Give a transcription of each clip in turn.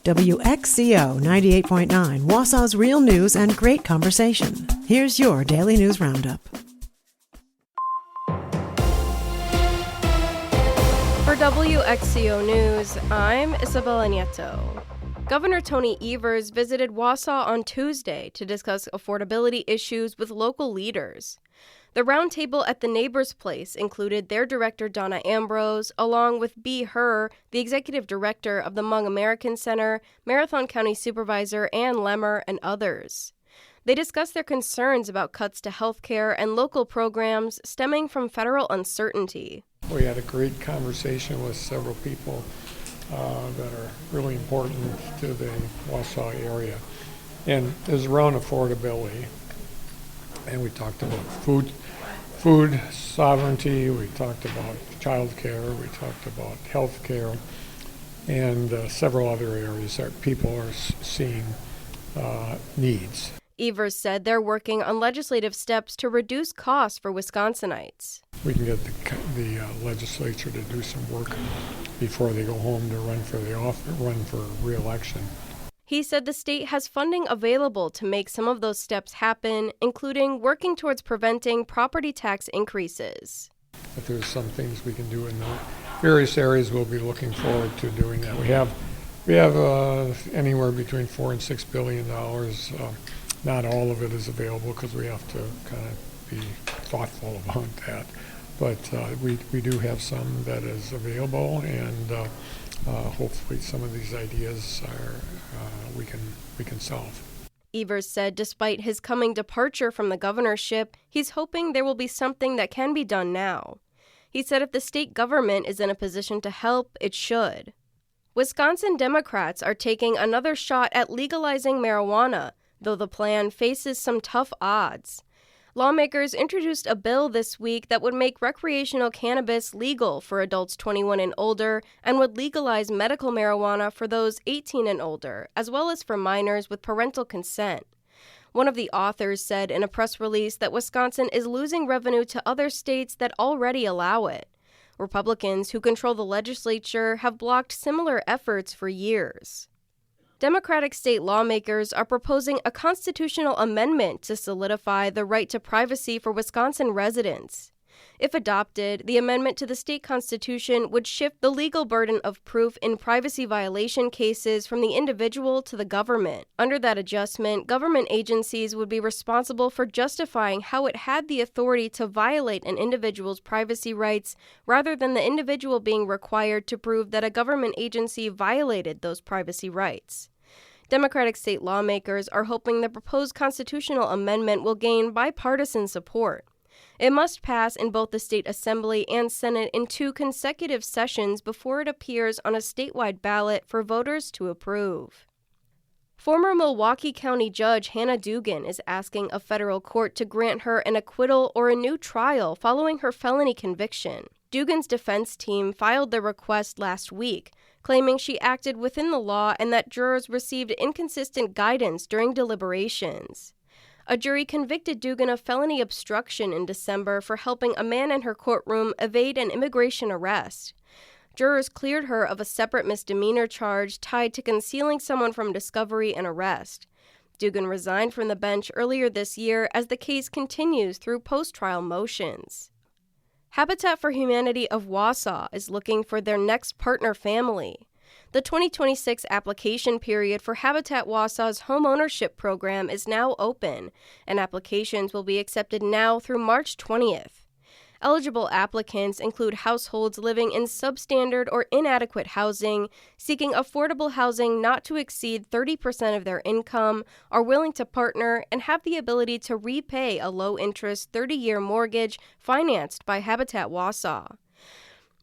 WXCO 98.9, Wausau's real news and great conversation. Here's your Daily News Roundup. For WXCO News, I'm Isabella Nieto. Governor Tony Evers visited Wausau on Tuesday to discuss affordability issues with local leaders. The roundtable at the Neighbors Place included their director Donna Ambrose, along with B. Herr, the executive director of the Hmong American Center, Marathon County Supervisor Ann Lemmer, and others. They discussed their concerns about cuts to health care and local programs stemming from federal uncertainty. We had a great conversation with several people that are really important to the Wausau area. And it was around affordability. And we talked about food sovereignty, we talked about child care, we talked about health care, and several other areas that people are seeing needs. Evers said they're working on legislative steps to reduce costs for Wisconsinites. We can get the legislature to do some work before they go home to run for re-election. He said the state has funding available to make some of those steps happen, including working towards preventing property tax increases. If there's some things we can do in the various areas, we'll be looking forward to doing that. We have anywhere between $4 and $6 billion. Not all of it is available because we have to kind of be thoughtful about that. But we do have some that is available, and hopefully some of these ideas we can solve. Evers said despite his coming departure from the governorship, he's hoping there will be something that can be done now. He said if the state government is in a position to help, it should. Wisconsin Democrats are taking another shot at legalizing marijuana, though the plan faces some tough odds. Lawmakers introduced a bill this week that would make recreational cannabis legal for adults 21 and older and would legalize medical marijuana for those 18 and older, as well as for minors with parental consent. One of the authors said in a press release that Wisconsin is losing revenue to other states that already allow it. Republicans who control the legislature have blocked similar efforts for years. Democratic state lawmakers are proposing a constitutional amendment to solidify the right to privacy for Wisconsin residents. If adopted, the amendment to the state constitution would shift the legal burden of proof in privacy violation cases from the individual to the government. Under that adjustment, government agencies would be responsible for justifying how it had the authority to violate an individual's privacy rights rather than the individual being required to prove that a government agency violated those privacy rights. Democratic state lawmakers are hoping the proposed constitutional amendment will gain bipartisan support. It must pass in both the state assembly and Senate in 2 consecutive sessions before it appears on a statewide ballot for voters to approve. Former Milwaukee County Judge Hannah Dugan is asking a federal court to grant her an acquittal or a new trial following her felony conviction. Dugan's defense team filed the request last week, claiming she acted within the law and that jurors received inconsistent guidance during deliberations. A jury convicted Dugan of felony obstruction in December for helping a man in her courtroom evade an immigration arrest. Jurors cleared her of a separate misdemeanor charge tied to concealing someone from discovery and arrest. Dugan resigned from the bench earlier this year as the case continues through post-trial motions. Habitat for Humanity of Wausau is looking for their next partner family. The 2026 application period for Habitat Wausau's homeownership program is now open, and applications will be accepted now through March 20th. Eligible applicants include households living in substandard or inadequate housing, seeking affordable housing not to exceed 30% of their income, are willing to partner, and have the ability to repay a low-interest 30-year mortgage financed by Habitat Wausau.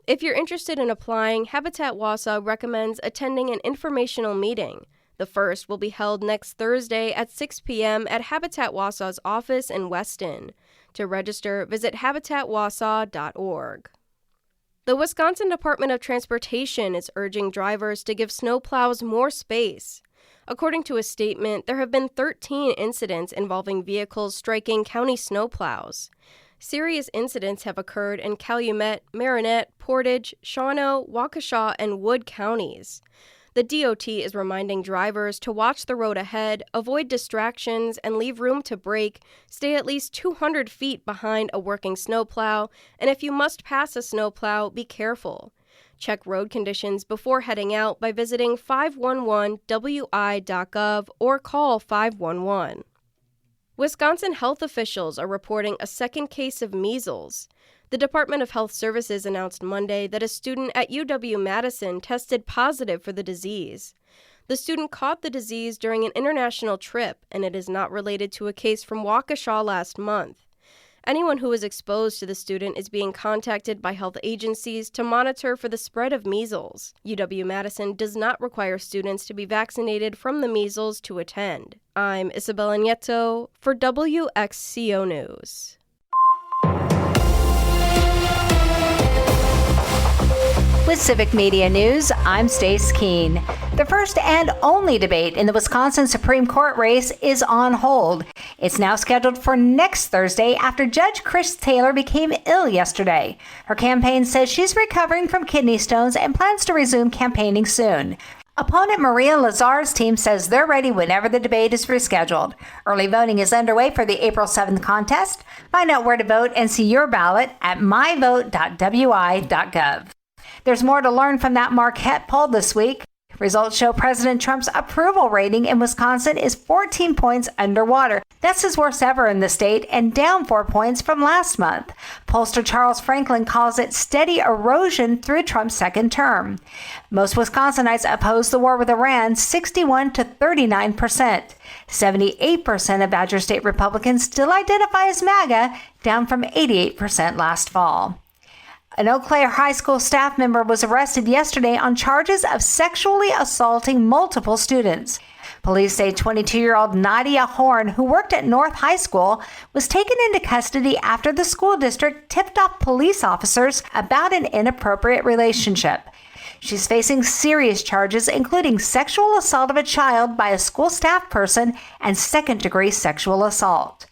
If you're interested in applying, Habitat Wausau recommends attending an informational meeting. The first will be held next Thursday at 6 p.m. at Habitat Wausau's office in Weston. To register, visit habitatwausau.org. The Wisconsin Department of Transportation is urging drivers to give snowplows more space. According to a statement, there have been 13 incidents involving vehicles striking county snowplows. Serious incidents have occurred in Calumet, Marinette, Portage, Shawano, Waukesha, and Wood counties. The The DOT is reminding drivers to watch the road ahead, avoid distractions, and leave room to brake, stay at least 200 feet behind a working snowplow, and if you must pass a snowplow, be careful. Check road conditions before heading out by visiting 511wi.gov or call 511. Wisconsin health officials are reporting a second case of measles. The Department of Health Services announced Monday that a student at UW-Madison tested positive for the disease. The student caught the disease during an international trip, and it is not related to a case from Waukesha last month. Anyone who is exposed to the student is being contacted by health agencies to monitor for the spread of measles. UW-Madison does not require students to be vaccinated from the measles to attend. I'm Isabella Nieto for WXCO News. With Civic Media News, I'm Stace Keene. The first and only debate in the Wisconsin Supreme Court race is on hold. It's now scheduled for next Thursday after Judge Chris Taylor became ill yesterday. Her campaign says she's recovering from kidney stones and plans to resume campaigning soon. Opponent Maria Lazar's team says they're ready whenever the debate is rescheduled. Early voting is underway for the April 7th contest. Find out where to vote and see your ballot at myvote.wi.gov. There's more to learn from that Marquette poll this week. Results show President Trump's approval rating in Wisconsin is 14 points underwater. That's his worst ever in the state and down 4 points from last month. Pollster Charles Franklin calls it steady erosion through Trump's second term. Most Wisconsinites oppose the war with Iran 61 to 39%. 78% of Badger State Republicans still identify as MAGA, down from 88% last fall. An Eau Claire High School staff member was arrested yesterday on charges of sexually assaulting multiple students. Police say 22-year-old Nadia Horn, who worked at North High School, was taken into custody after the school district tipped off police officers about an inappropriate relationship. She's facing serious charges, including sexual assault of a child by a school staff person and second-degree sexual assault.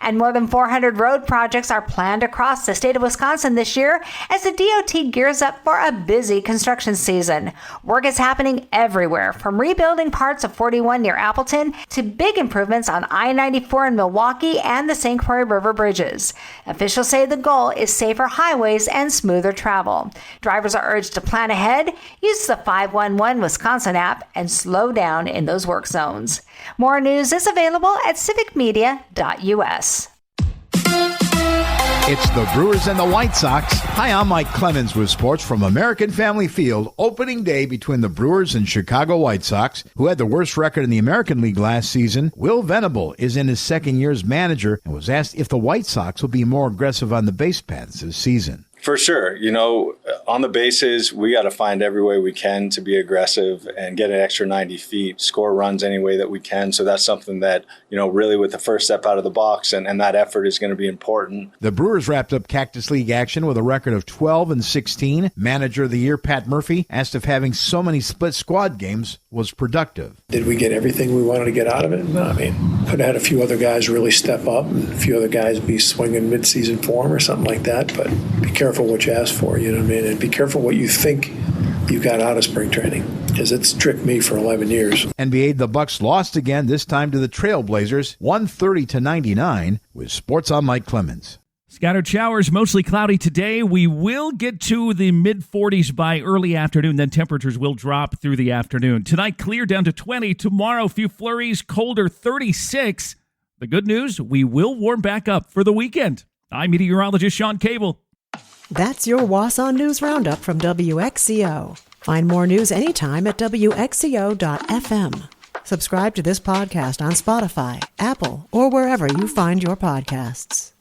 And more than 400 road projects are planned across the state of Wisconsin this year as the DOT gears up for a busy construction season. Work is happening everywhere, from rebuilding parts of 41 near Appleton to big improvements on I-94 in Milwaukee and the St. Croix River bridges. Officials say the goal is safer highways and smoother travel. Drivers are urged to plan ahead, use the 511 Wisconsin app, and slow down in those work zones. More news is available at civicmedia.us. It's the Brewers and the White Sox. Hi, I'm Mike Clemens with sports from American Family Field. Opening day between the Brewers and Chicago White Sox, who had the worst record in the American League last season. Will Venable is in his second year as manager and was asked if the White Sox will be more aggressive on the base paths this season. For sure. You know, on the bases, we got to find every way we can to be aggressive and get an extra 90 feet, score runs any way that we can. So that's something that, you know, really with the first step out of the box and that effort is going to be important. The Brewers wrapped up Cactus League action with a record of 12-16. Manager of the year, Pat Murphy, asked if having so many split squad games was productive. Did we get everything we wanted to get out of it? No, I mean, could have had a few other guys really step up and a few other guys be swinging mid-season form or something like that, but be careful what you ask for, you know what I mean? And be careful what you think you got out of spring training, because it's tricked me for 11 years. NBA, the Bucks lost again, this time to the Trailblazers, 130-99, with Sports on Mike Clemens. Scattered showers, mostly cloudy today. We will get to the mid-40s by early afternoon, then temperatures will drop through the afternoon. Tonight, clear down to 20. Tomorrow, few flurries, colder, 36. The good news, we will warm back up for the weekend. I'm meteorologist Sean Cable. That's your Wausau News Roundup from WXCO. Find more news anytime at WXCO.FM. Subscribe to this podcast on Spotify, Apple, or wherever you find your podcasts.